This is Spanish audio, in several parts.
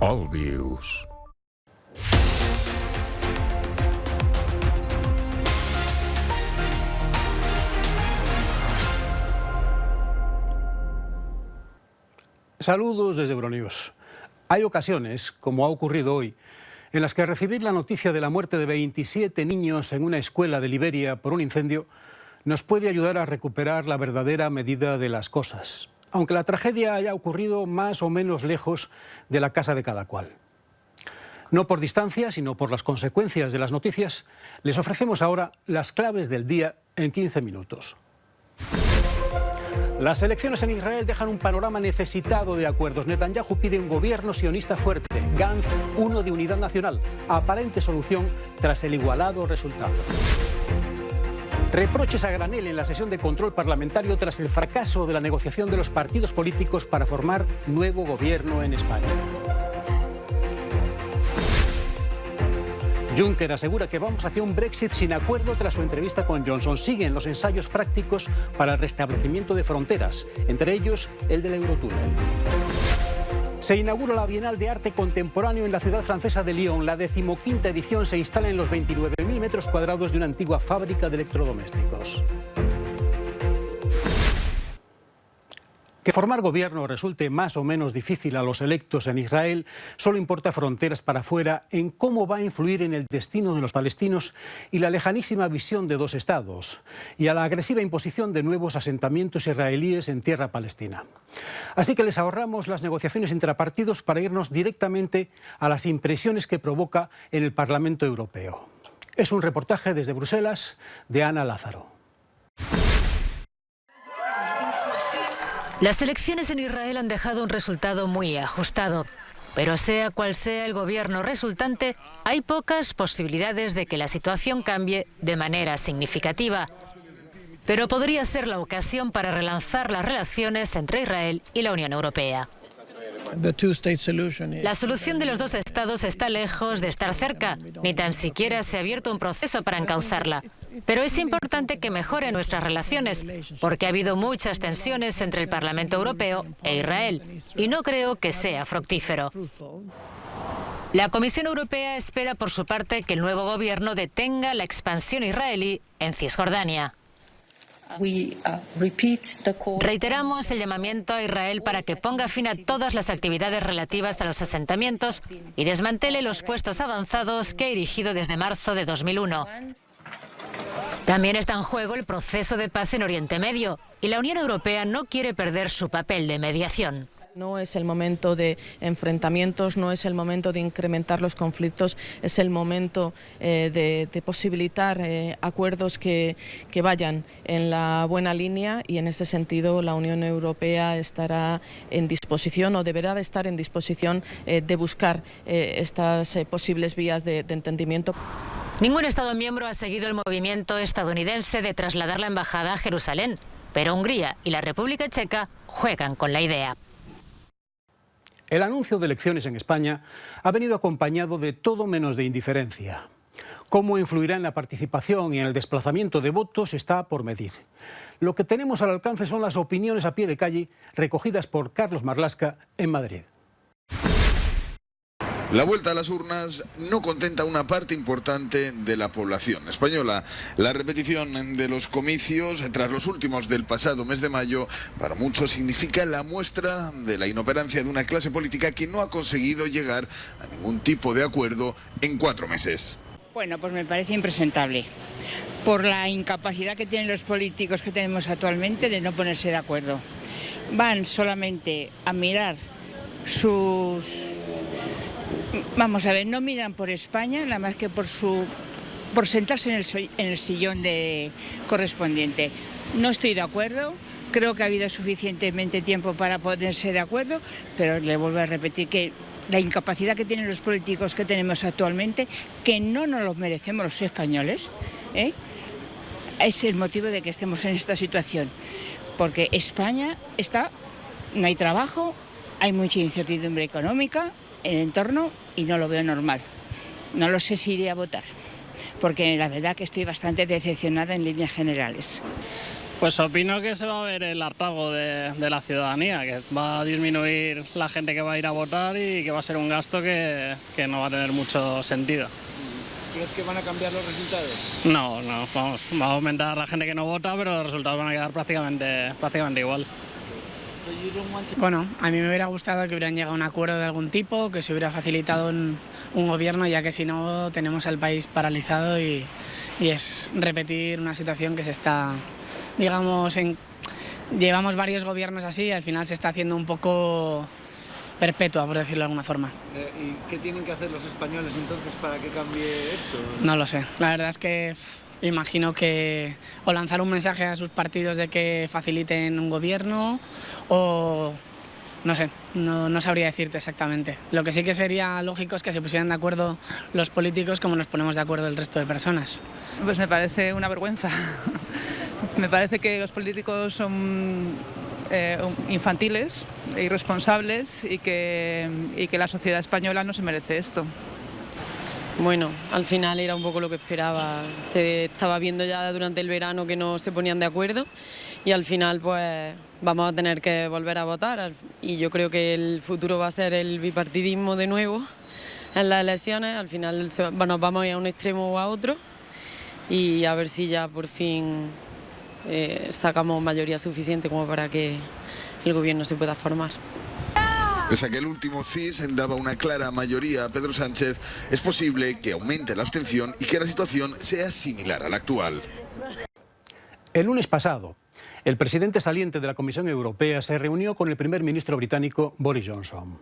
All Views. Saludos desde Euronews. Hay ocasiones, como ha ocurrido hoy, en las que recibir la noticia de la muerte de 27 niños en una escuela de Liberia por un incendio nos puede ayudar a recuperar la verdadera medida de las cosas, aunque la tragedia haya ocurrido más o menos lejos de la casa de cada cual. No por distancia, sino por las consecuencias de las noticias, les ofrecemos ahora las claves del día en 15 minutos. Las elecciones en Israel dejan un panorama necesitado de acuerdos. Netanyahu pide un gobierno sionista fuerte, Gantz uno de unidad nacional, aparente solución tras el igualado resultado. Reproches a granel en la sesión de control parlamentario tras el fracaso de la negociación de los partidos políticos para formar nuevo gobierno en España. Juncker asegura que vamos hacia un Brexit sin acuerdo tras su entrevista con Johnson. Siguen los ensayos prácticos para el restablecimiento de fronteras, entre ellos el del Eurotúnel. Se inaugura la Bienal de Arte Contemporáneo en la ciudad francesa de Lyon. La 15ª edición se instala en los 29.000 metros cuadrados de una antigua fábrica de electrodomésticos. Que formar gobierno resulte más o menos difícil a los electos en Israel solo importa fronteras para afuera en cómo va a influir en el destino de los palestinos y la lejanísima visión de dos estados, y a la agresiva imposición de nuevos asentamientos israelíes en tierra palestina. Así que les ahorramos las negociaciones intrapartidos para irnos directamente a las impresiones que provoca en el Parlamento Europeo. Es un reportaje desde Bruselas de Ana Lázaro. Las elecciones en Israel han dejado un resultado muy ajustado, pero sea cual sea el gobierno resultante, hay pocas posibilidades de que la situación cambie de manera significativa. Pero podría ser la ocasión para relanzar las relaciones entre Israel y la Unión Europea. La solución de los dos estados está lejos de estar cerca, ni tan siquiera se ha abierto un proceso para encauzarla. Pero es importante que mejoren nuestras relaciones, porque ha habido muchas tensiones entre el Parlamento Europeo e Israel, y no creo que sea fructífero. La Comisión Europea espera por su parte que el nuevo gobierno detenga la expansión israelí en Cisjordania. Reiteramos el llamamiento a Israel para que ponga fin a todas las actividades relativas a los asentamientos y desmantele los puestos avanzados que ha dirigido desde marzo de 2001. También está en juego el proceso de paz en Oriente Medio y la Unión Europea no quiere perder su papel de mediación. No es el momento de enfrentamientos, no es el momento de incrementar los conflictos, es el momento de posibilitar acuerdos que vayan en la buena línea, y en este sentido la Unión Europea estará en disposición o deberá de estar en disposición de buscar estas posibles vías de entendimiento. Ningún Estado miembro ha seguido el movimiento estadounidense de trasladar la embajada a Jerusalén, pero Hungría y la República Checa juegan con la idea. El anuncio de elecciones en España ha venido acompañado de todo menos de indiferencia. Cómo influirá en la participación y en el desplazamiento de votos está por medir. Lo que tenemos al alcance son las opiniones a pie de calle recogidas por Carlos Marlasca en Madrid. La vuelta a las urnas no contenta a una parte importante de la población española. La repetición de los comicios tras los últimos del pasado mes de mayo para muchos significa la muestra de la inoperancia de una clase política que no ha conseguido llegar a ningún tipo de acuerdo en 4 meses. Bueno, pues me parece impresentable por la incapacidad que tienen los políticos que tenemos actualmente de no ponerse de acuerdo. Van solamente a mirar sus... Vamos a ver, no miran por España, nada más que por sentarse en el sillón correspondiente. No estoy de acuerdo, creo que ha habido suficientemente tiempo para ponerse de acuerdo, pero le vuelvo a repetir que la incapacidad que tienen los políticos que tenemos actualmente, que no nos lo merecemos los españoles, es el motivo de que estemos en esta situación. Porque España no hay trabajo, hay mucha incertidumbre económica en el entorno y no lo veo normal. No lo sé si iré a votar, porque la verdad que estoy bastante decepcionada en líneas generales. Pues opino que se va a ver el hartazgo de la ciudadanía, que va a disminuir la gente que va a ir a votar y que va a ser un gasto que no va a tener mucho sentido. ¿Crees que van a cambiar los resultados? No, va a aumentar la gente que no vota, pero los resultados van a quedar prácticamente igual. Bueno, a mí me hubiera gustado que hubieran llegado a un acuerdo de algún tipo, que se hubiera facilitado un gobierno, ya que si no tenemos al país paralizado y es repetir una situación que se está, digamos, llevamos varios gobiernos así y al final se está haciendo un poco perpetua, por decirlo de alguna forma. ¿Y qué tienen que hacer los españoles entonces para que cambie esto? No lo sé, la verdad es que imagino que o lanzar un mensaje a sus partidos de que faciliten un gobierno o no sé, no sabría decirte exactamente. Lo que sí que sería lógico es que se pusieran de acuerdo los políticos como nos ponemos de acuerdo el resto de personas. Pues me parece una vergüenza. Me parece que los políticos son infantiles e irresponsables y que la sociedad española no se merece esto. Bueno, al final era un poco lo que esperaba. Se estaba viendo ya durante el verano que no se ponían de acuerdo y al final pues vamos a tener que volver a votar. Y yo creo que el futuro va a ser el bipartidismo de nuevo en las elecciones. Al final nos vamos a ir a un extremo o a otro y a ver si ya por fin sacamos mayoría suficiente como para que el gobierno se pueda formar. Pese a que el último CIS daba una clara mayoría a Pedro Sánchez, es posible que aumente la abstención y que la situación sea similar a la actual. El lunes pasado, el presidente saliente de la Comisión Europea se reunió con el primer ministro británico Boris Johnson.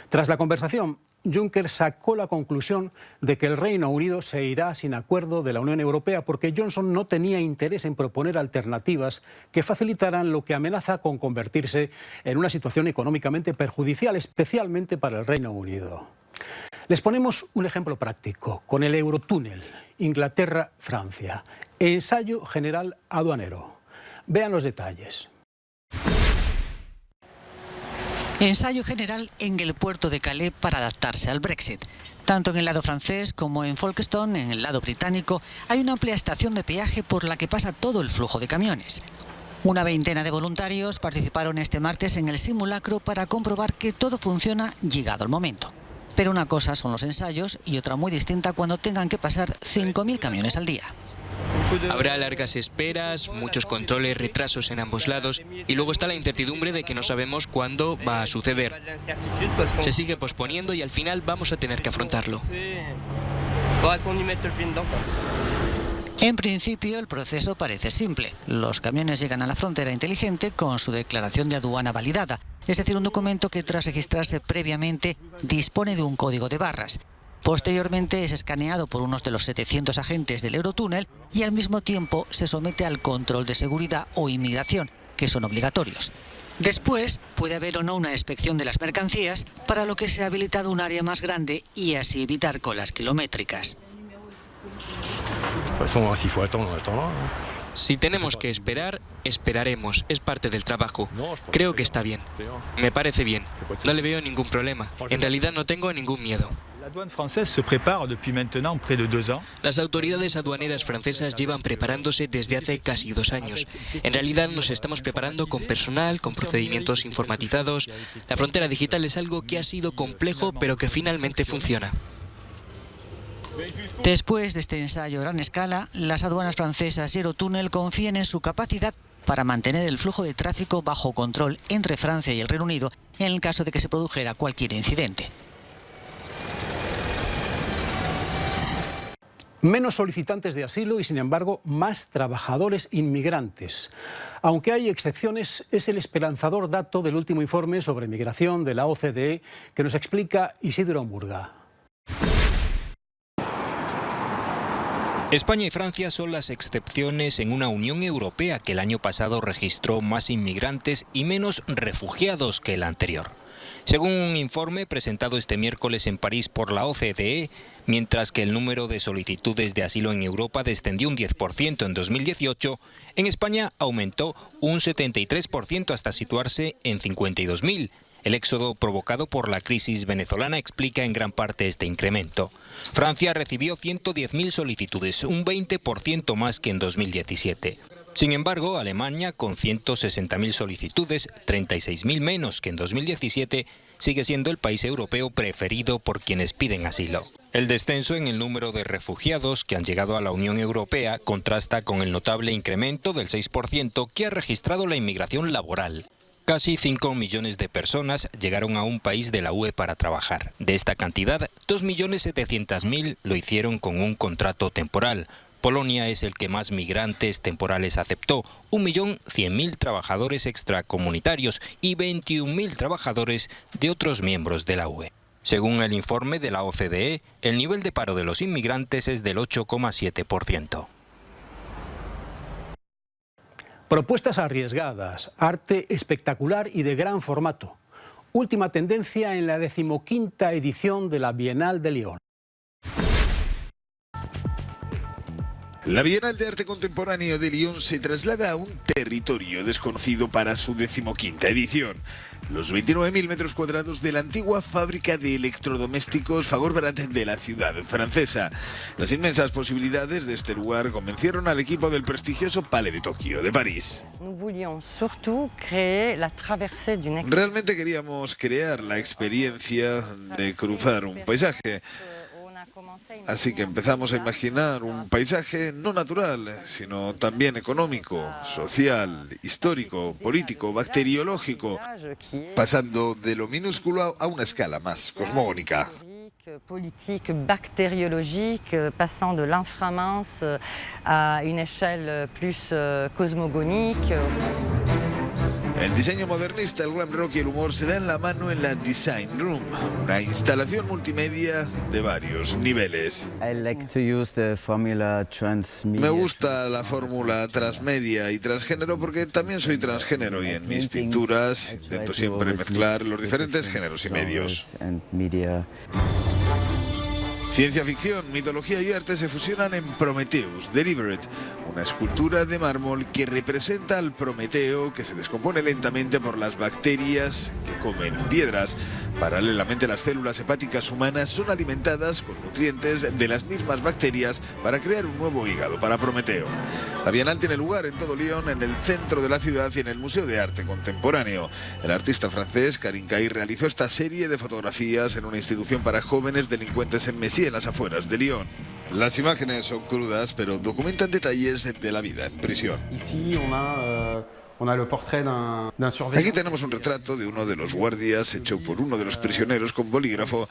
Tras la conversación, Juncker sacó la conclusión de que el Reino Unido se irá sin acuerdo de la Unión Europea porque Johnson no tenía interés en proponer alternativas que facilitaran lo que amenaza con convertirse en una situación económicamente perjudicial, especialmente para el Reino Unido. Les ponemos un ejemplo práctico con el Eurotúnel, Inglaterra-Francia, ensayo general aduanero. Vean los detalles. Ensayo general en el puerto de Calais para adaptarse al Brexit. Tanto en el lado francés como en Folkestone, en el lado británico, hay una amplia estación de peaje por la que pasa todo el flujo de camiones. Una veintena de voluntarios participaron este martes en el simulacro para comprobar que todo funciona llegado el momento. Pero una cosa son los ensayos y otra muy distinta cuando tengan que pasar 5.000 camiones al día. Habrá largas esperas, muchos controles, retrasos en ambos lados y luego está la incertidumbre de que no sabemos cuándo va a suceder. Se sigue posponiendo y al final vamos a tener que afrontarlo. En principio, el proceso parece simple. Los camiones llegan a la frontera inteligente con su declaración de aduana validada, es decir, un documento que tras registrarse previamente dispone de un código de barras. Posteriormente es escaneado por unos de los 700 agentes del Eurotúnel y al mismo tiempo se somete al control de seguridad o inmigración, que son obligatorios. Después puede haber o no una inspección de las mercancías, para lo que se ha habilitado un área más grande y así evitar colas kilométricas. Si tenemos que esperar, esperaremos. Es parte del trabajo. Creo que está bien. Me parece bien. No le veo ningún problema. En realidad no tengo ningún miedo. Las autoridades aduaneras francesas llevan preparándose desde hace casi 2 años. En realidad nos estamos preparando con personal, con procedimientos informatizados. La frontera digital es algo que ha sido complejo, pero que finalmente funciona. Después de este ensayo a gran escala, las aduanas francesas y Eurotúnel confían en su capacidad para mantener el flujo de tráfico bajo control entre Francia y el Reino Unido en el caso de que se produjera cualquier incidente. Menos solicitantes de asilo y, sin embargo, más trabajadores inmigrantes. Aunque hay excepciones, es el esperanzador dato del último informe sobre migración de la OCDE que nos explica Isidro Murga. España y Francia son las excepciones en una Unión Europea que el año pasado registró más inmigrantes y menos refugiados que el anterior. Según un informe presentado este miércoles en París por la OCDE, mientras que el número de solicitudes de asilo en Europa descendió un 10% en 2018, en España aumentó un 73% hasta situarse en 52.000. El éxodo provocado por la crisis venezolana explica en gran parte este incremento. Francia recibió 110.000 solicitudes, un 20% más que en 2017. Sin embargo, Alemania, con 160.000 solicitudes, 36.000 menos que en 2017, sigue siendo el país europeo preferido por quienes piden asilo. El descenso en el número de refugiados que han llegado a la Unión Europea contrasta con el notable incremento del 6% que ha registrado la inmigración laboral. Casi 5 millones de personas llegaron a un país de la UE para trabajar. De esta cantidad, 2.700.000 lo hicieron con un contrato temporal. Polonia es el que más migrantes temporales aceptó, 1.100.000 trabajadores extracomunitarios y 21.000 trabajadores de otros miembros de la UE. Según el informe de la OCDE, el nivel de paro de los inmigrantes es del 8,7%. Propuestas arriesgadas, arte espectacular y de gran formato. Última tendencia en la 15ª edición de la Bienal de Lyon. La Bienal de Arte Contemporáneo de Lyon se traslada a un territorio desconocido para su 15ª edición. Los 29.000 metros cuadrados de la antigua fábrica de electrodomésticos Fabre-Brat de la ciudad francesa. Las inmensas posibilidades de este lugar convencieron al equipo del prestigioso Palais de Tokio de París. Realmente queríamos crear la experiencia de cruzar un paisaje. Así que empezamos a imaginar un paisaje no natural, sino también económico, social, histórico, político, bacteriológico, pasando de lo minúsculo a una escala más cosmogónica. Politique, bactériologique, passant de l'inframince à une échelle plus cosmogonique. El diseño modernista, el glam rock y el humor se dan la mano en la Design Room, una instalación multimedia de varios niveles. Me gusta la fórmula transmedia y transgénero porque también soy transgénero y en mis pinturas intento siempre mezclar los diferentes géneros y medios. Ciencia ficción, mitología y arte se fusionan en Prometheus, Delivered, una escultura de mármol que representa al Prometeo que se descompone lentamente por las bacterias que comen piedras. Paralelamente, las células hepáticas humanas son alimentadas con nutrientes de las mismas bacterias para crear un nuevo hígado para Prometeo. La Bienal tiene lugar en todo Lyon, en el centro de la ciudad y en el Museo de Arte Contemporáneo. El artista francés Karim Caïr realizó esta serie de fotografías en una institución para jóvenes delincuentes en Messy, en las afueras de Lyon. Las imágenes son crudas, pero documentan detalles de la vida en prisión. Aquí tenemos un retrato de uno de los guardias hecho por uno de los prisioneros con bolígrafo,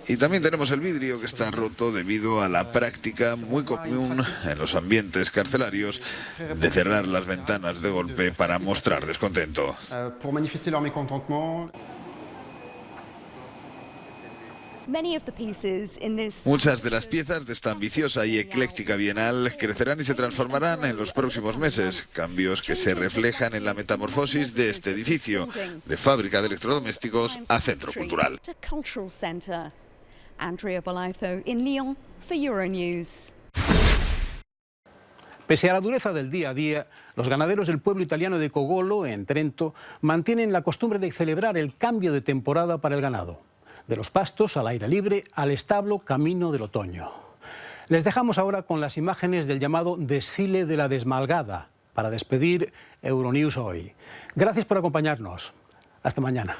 y también tenemos el vidrio que está roto debido a la práctica muy común en los ambientes carcelarios de cerrar las ventanas de golpe para mostrar descontento. Muchas de las piezas de esta ambiciosa y ecléctica bienal crecerán y se transformarán en los próximos meses, cambios que se reflejan en la metamorfosis de este edificio, de fábrica de electrodomésticos a centro cultural. Pese a la dureza del día a día, los ganaderos del pueblo italiano de Cogolo, en Trento, mantienen la costumbre de celebrar el cambio de temporada para el ganado. De los pastos al aire libre al establo camino del otoño. Les dejamos ahora con las imágenes del llamado desfile de la desmalgada para despedir Euronews hoy. Gracias por acompañarnos. Hasta mañana.